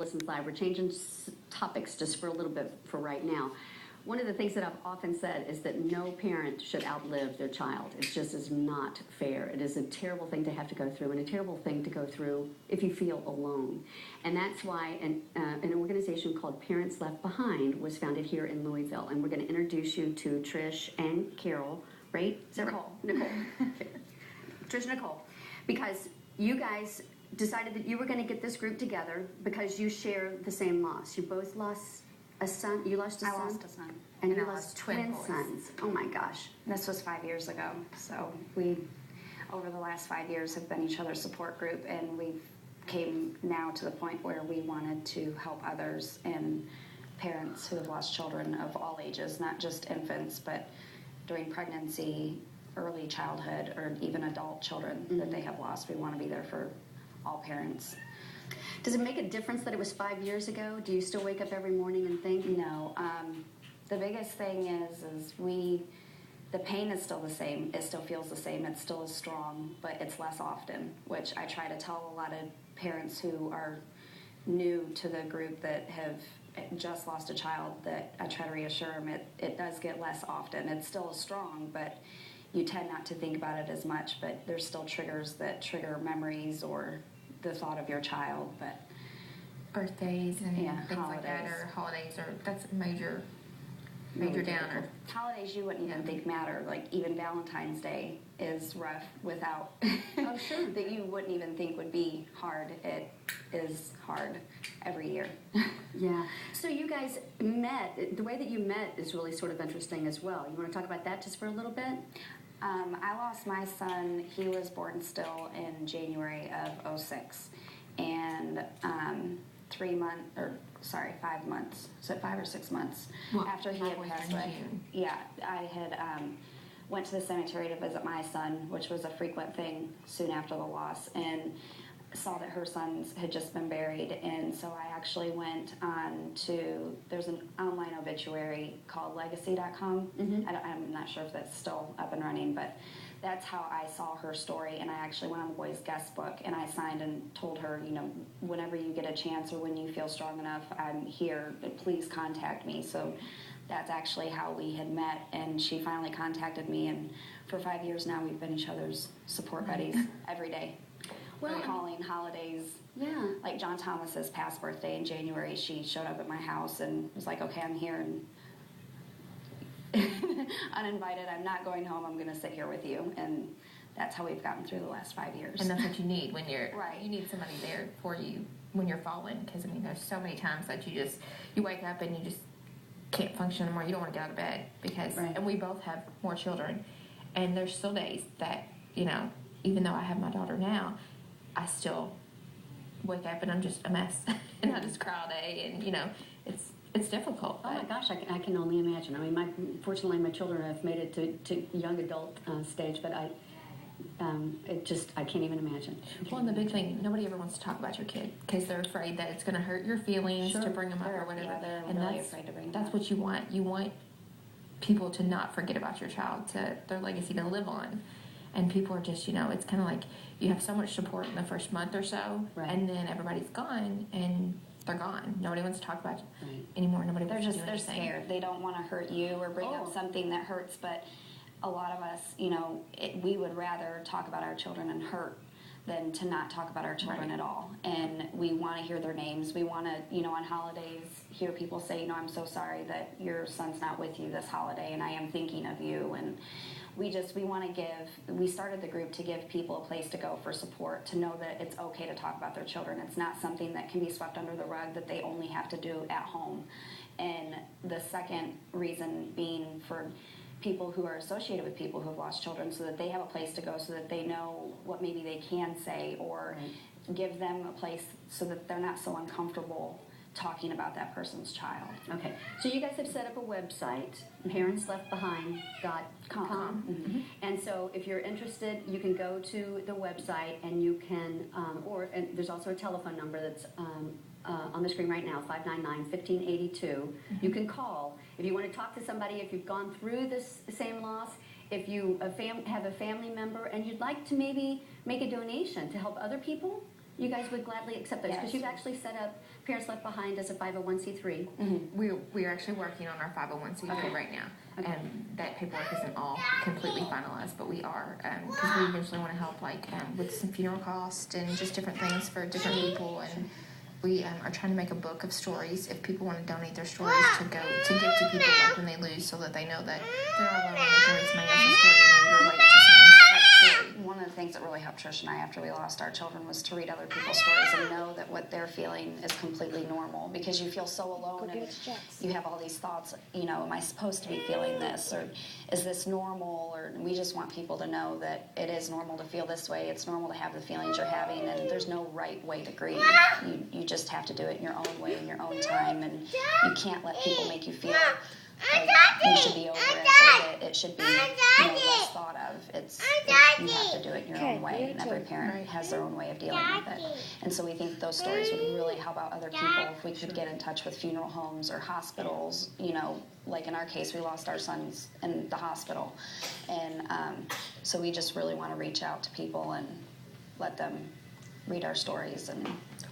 Listens Live. We're changing topics just for a little bit for right now. One of the things that I've often said is that no parent should outlive their child. It just is not fair. It is a terrible thing to have to go through, and a terrible thing to go through if you feel alone. And that's why an organization called Parents Left Behind was founded here in Louisville. And we're going to introduce you to Trish and Carol, right? Is that Nicole. Right? Nicole. Trish and Nicole. Because you guys decided that you were going to get this group together because you share the same loss. You both lost a son. You lost a son? I lost a son. And you I lost twin boys. sons. Oh my gosh. This was 5 years ago. So we, over the last 5 years, have been each other's support group, and we've came now to the point where we wanted to help others and parents who have lost children of all ages, not just infants, but during pregnancy, early childhood, or even adult children that they have lost. We want to be there for all parents. Does it make a difference that it was 5 years ago? Do you still wake up every morning and think? No. The biggest thing is the pain is still the same. It still feels the same. It still is strong, but it's less often, which I try to tell a lot of parents who are new to the group that have just lost a child, that I try to reassure them it does get less often. It's still strong, but you tend not to think about it as much, but there's still triggers that trigger memories or the thought of your child. But birthdays and things holidays. like that, or holidays, or that's a major downer. Holidays you wouldn't even think matter. Like even Valentine's Day is rough without Oh, sure. that you wouldn't even think would be hard. It is hard every year. Yeah. So you guys met. The way that you met is really sort of interesting as well. You want to talk about that just for a little bit? I lost my son. He was born still in January of 06. And 5 months. So 5 or 6 months after he had passed away. Yeah, I had went to the cemetery to visit my son, which was a frequent thing soon after the loss, and saw that her sons had just been buried. And so I actually went on to, there's an online obituary called legacy.com. I'm not sure if that's still up and running, but that's how I saw her story. And I actually went on the boys' guest book, and I signed and told her, whenever you get a chance or when you feel strong enough, I'm here, please contact me. So that's actually how we had met, and she finally contacted me, and for 5 years now we've been each other's support buddies every day. We're calling holidays. Yeah. Like John Thomas's past birthday in January, she showed up at my house and was like, okay, I'm here, and uninvited, I'm not going home, I'm going to sit here with you. And that's how we've gotten through the last 5 years. And that's what you need when you're right. You need somebody there for you when you're falling, because there's so many times that you wake up and you just can't function anymore. You don't want to get out of bed because and we both have more children, and there's still days that even though I have my daughter now, I still wake up and I'm just a mess and I just cry all day, and it's difficult. Oh my gosh, I can only imagine. I mean, fortunately my children have made it to young adult stage, but I can't even imagine. Well, and the big thing, nobody ever wants to talk about your kid because they're afraid that it's going to hurt your feelings to bring them up or whatever. Yeah, they're and really afraid to bring them up. That's what you want. You want people to not forget about your child, to their legacy to live on. And people are just, it's kind of like you have so much support in the first month or so, and then everybody's gone, and they're gone. Nobody wants to talk about it anymore. Nobody wants to do anything. They're scared. They don't want to hurt you or bring up something that hurts, but a lot of us, we would rather talk about our children and hurt than to not talk about our children at all. And we want to hear their names. We want to, on holidays, hear people say, I'm so sorry that your son's not with you this holiday, and I am thinking of you. And we started the group to give people a place to go for support, to know that it's okay to talk about their children. It's not something that can be swept under the rug that they only have to do at home. And the second reason being for people who are associated with people who have lost children, so that they have a place to go, so that they know what maybe they can say, or give them a place so that they're not so uncomfortable talking about that person's child. Okay, so you guys have set up a website, parentsleftbehind.com, and so if you're interested, you can go to the website, and you can, and there's also a telephone number that's on the screen right now, 599-1582. You can call if you want to talk to somebody, if you've gone through this same loss, if you have a family member and you'd like to maybe make a donation to help other people you guys would gladly accept those because Yes. you've actually set up Parents Left Behind as a 501c3. We're actually working on our 501c3 right now, and that paperwork isn't all completely finalized, but we are because we eventually want to help with some funeral costs and just different things for different people, and we are trying to make a book of stories if people want to donate their stories to give to people like when they lose, so that they know that they're not alone and they can read somebody else's story and then relate to someone's story. One of the things that really helped Trish and I after we lost our children was to read other people's stories and know that what they're feeling is completely normal, because you feel so alone and you have all these thoughts, am I supposed to be feeling this, or is this normal, or we just want people to know that it is normal to feel this way. It's normal to have the feelings you're having, and there's no right way to grieve. You just have to do it in your own way, in your own time, and you can't let people make you feel like you should be over it, or that it should be less thought of. You have to do it in your own way, and every parent has their own way of dealing with it. And so we think those stories would really help out other people if we could get in touch with funeral homes or hospitals. Like in our case, we lost our sons in the hospital, and so we just really want to reach out to people and let them read our stories. And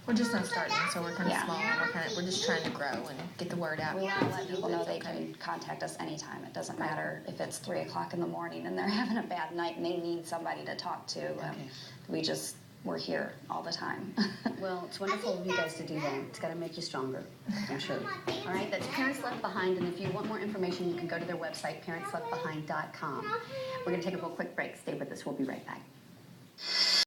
we're just not starting, so we're kind of small, and we're just trying to grow and get the word out. We want to let people know they can contact us anytime. It doesn't matter if it's 3 o'clock in the morning and they're having a bad night and they need somebody to talk to. We're here all the time. Well, it's wonderful of you guys to do that. It's got to make you stronger, I'm sure. All right, that's Parents Left Behind, and if you want more information, you can go to their website, parentsleftbehind.com. We're going to take a real quick break. Stay with us. We'll be right back.